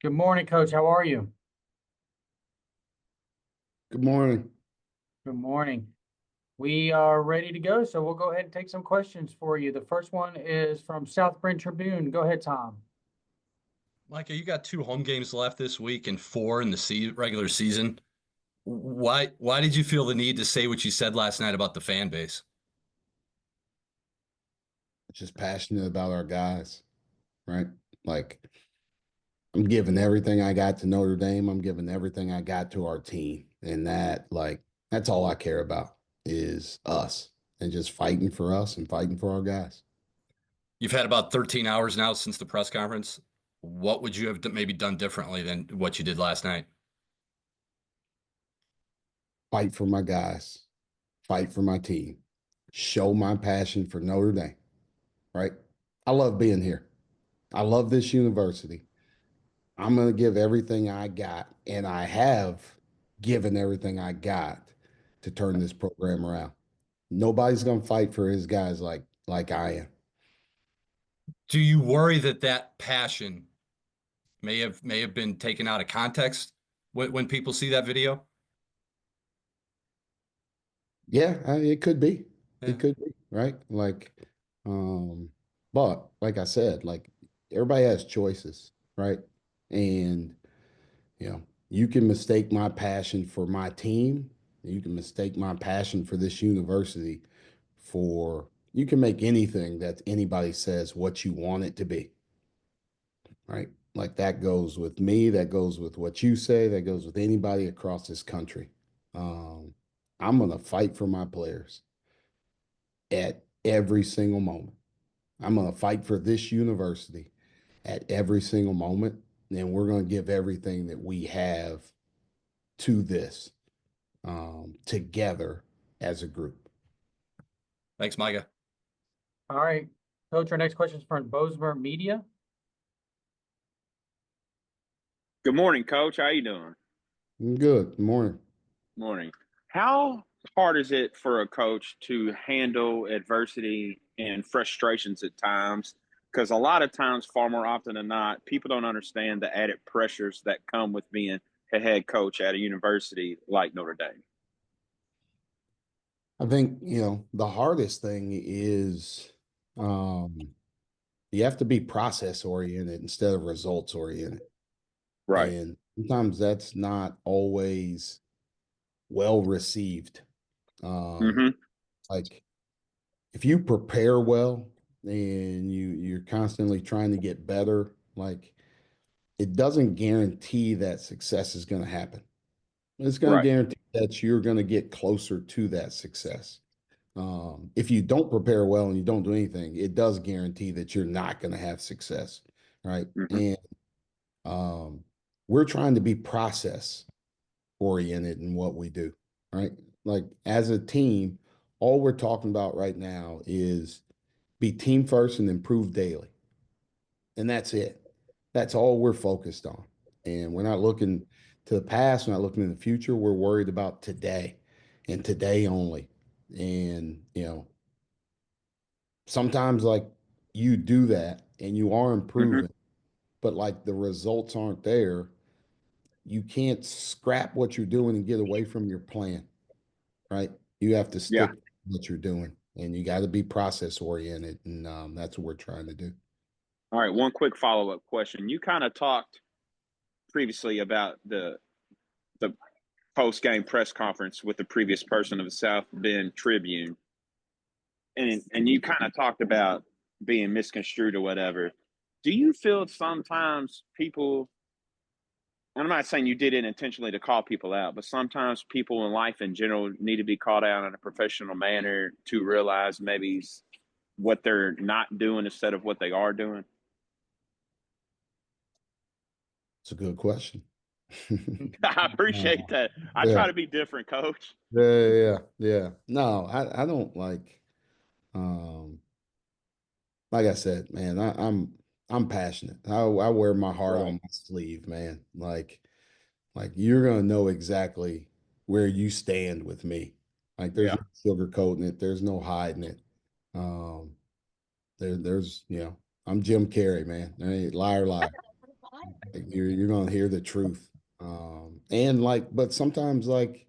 Good morning, Coach. How are you? Good morning. Good morning. We are ready to go, so we'll go ahead and take some questions for you. The first one is from South Bend Tribune. Go ahead, Tom. Micah, you got two home games left this week and four in the regular season. Why did you feel the need to say what you said last night about the fan base? Just passionate about our guys, right? Like I'm giving everything I got to Notre Dame. I'm giving everything I got to our team. And that's all I care about is us and just fighting for us and fighting for our guys. You've had about 13 hours now since the press conference. What would you have maybe done differently than what you did last night? Fight for my guys, fight for my team, show my passion for Notre Dame, right? I love being here. I love this university. I'm going to give everything I got, and I have given everything I got to turn this program around. Nobody's going to fight for his guys like I am. Do you worry that that passion may have been taken out of context when people see that video? Yeah, it could be. Yeah. It could be, right? Um, but like I said, like everybody has choices, right? And you can mistake my passion for my team. You can mistake my passion for this university for you can make anything that anybody says what you want it to be, right? Like that goes with me, that goes with what you say, that goes with anybody across this country. Um, I'm gonna fight for my players at every single moment. I'm gonna fight for this university at every single moment, and we're gonna give everything that we have to this together as a group. Thanks, Micah. All right, Coach. Our next question is from Bozemer Media. Good morning, Coach. How you doing? Good morning. Morning. How hard is it for a coach to handle adversity and frustrations at times? Because a lot of times, far more often than not, people don't understand the added pressures that come with being a head coach at a university like Notre Dame. I think, the hardest thing is um, you have to be process oriented instead of results oriented. Right. And sometimes that's not always well received. Um, Mm-hmm. like if you prepare well and you're constantly trying to get better, like it doesn't guarantee that success is going to happen. It's going to Right. guarantee that you're going to get closer to that success. If you don't prepare well and you don't do anything, it does guarantee that you're not going to have success, right? Mm-hmm. And um, we're trying to be process oriented in what we do, right? Like as a team, all we're talking about right now is be team first and improve daily. And that's it. That's all we're focused on. And we're not looking to the past, we're not looking in the future. We're worried about today and today only. And, sometimes like you do that and you are Mm-hmm. improving, but like the results aren't there. You can't scrap what you're doing and get away from your plan, right? You have to Yeah. stick to what you're doing and you got to be process oriented. And that's what we're trying to do. All right. One quick follow-up question. You kind of talked previously about the post-game press conference with the previous person of the South Bend Tribune. And you kind of talked about being misconstrued or whatever. Do you feel sometimes people, and I'm not saying you did it intentionally to call people out, but sometimes people in life in general need to be called out in a professional manner to realize maybe what they're not doing instead of what they are doing? It's a good question. I appreciate that. I Yeah, try to be different, coach. yeah. No, I don't um like I said, man, I'm passionate. I wear my heart Right. on my sleeve, man. Like you're gonna know exactly where you stand with me. Like there's Yeah. no sugarcoating it, there's no hiding it. Um there's I'm Jim Carrey, man. There ain't liar liar. Like, you're gonna hear the truth. And like, but sometimes like,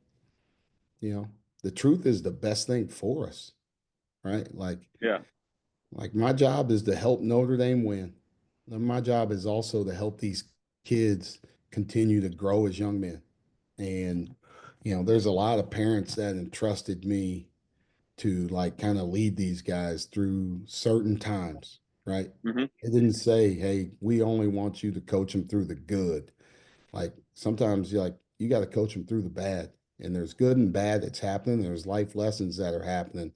the truth is the best thing for us, right? Yeah. Like my job is to help Notre Dame win. And my job is also to help these kids continue to grow as young men. And, there's a lot of parents that entrusted me to like kind of lead these guys through certain times, right? Hmm. It didn't say, hey, we only want you to coach them through the good. Like sometimes you got to coach them through the bad. And there's good and bad that's happening. There's life lessons that are happening.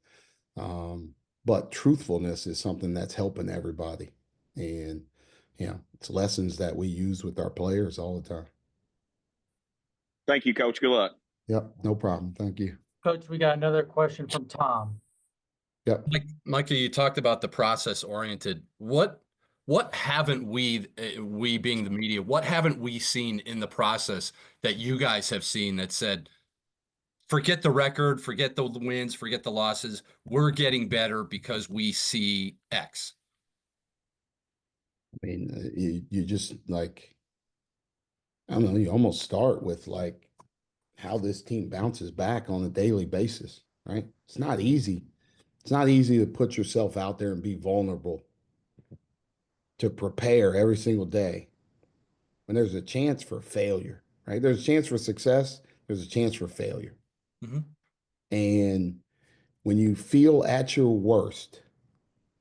But truthfulness is something that's helping everybody. And, it's lessons that we use with our players all the time. Thank you, Coach. Good luck. Yep, no problem. Thank you. Coach, we got another question from Tom. Yep. Micah, you talked about the process oriented. What haven't we being the media, what haven't we seen in the process that you guys have seen that said, forget the record, forget the wins, forget the losses. We're getting better because we see X. I mean, you just like, I don't know, you almost start with like how this team bounces back on a daily basis, right? It's not easy. It's not easy to put yourself out there and be vulnerable, to prepare every single day when there's a chance for failure, right? There's a chance for success, there's a chance for failure. Mm-hmm. And when you feel at your worst,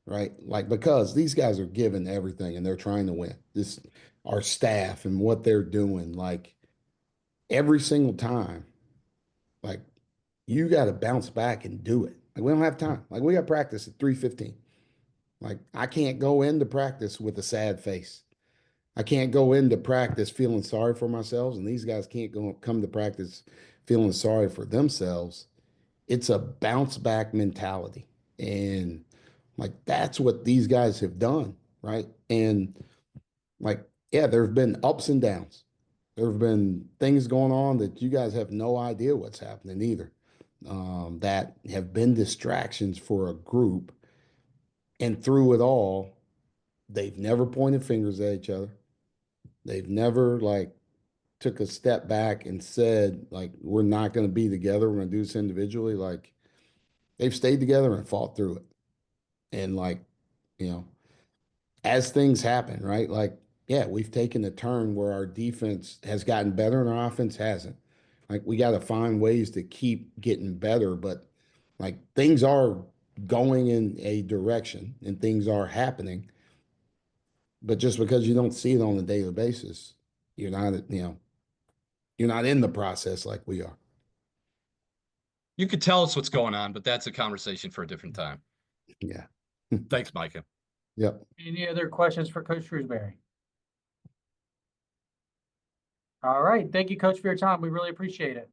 right? Like, because these guys are giving everything and they're trying to win. Our staff and what they're doing, like every single time, like you got to bounce back and do it. Like we don't have time. Like we got practice at 3:15. Like I can't go into practice with a sad face. I can't go into practice feeling sorry for myself, and these guys can't come to practice feeling sorry for themselves. It's a bounce back mentality. And like that's what these guys have done, right? And like, yeah, there have been ups and downs. There have been things going on that you guys have no idea what's happening either, that have been distractions for a group. And through it all, they've never pointed fingers at each other. They've never like took a step back and said, like, we're not going to be together. We're going to do this individually. Like, they've stayed together and fought through it. And like, you know, as things happen, right? Like, yeah, we've taken a turn where our defense has gotten better and our offense hasn't. Like, we got to find ways to keep getting better, but like things are going in a direction and things are happening. But just because you don't see it on a daily basis, you're not, you're not in the process like we are. You could tell us what's going on, but that's a conversation for a different time. Yeah. Thanks, Micah. Yep. Any other questions for Coach Shrewsberry? All right. Thank you, Coach, for your time. We really appreciate it.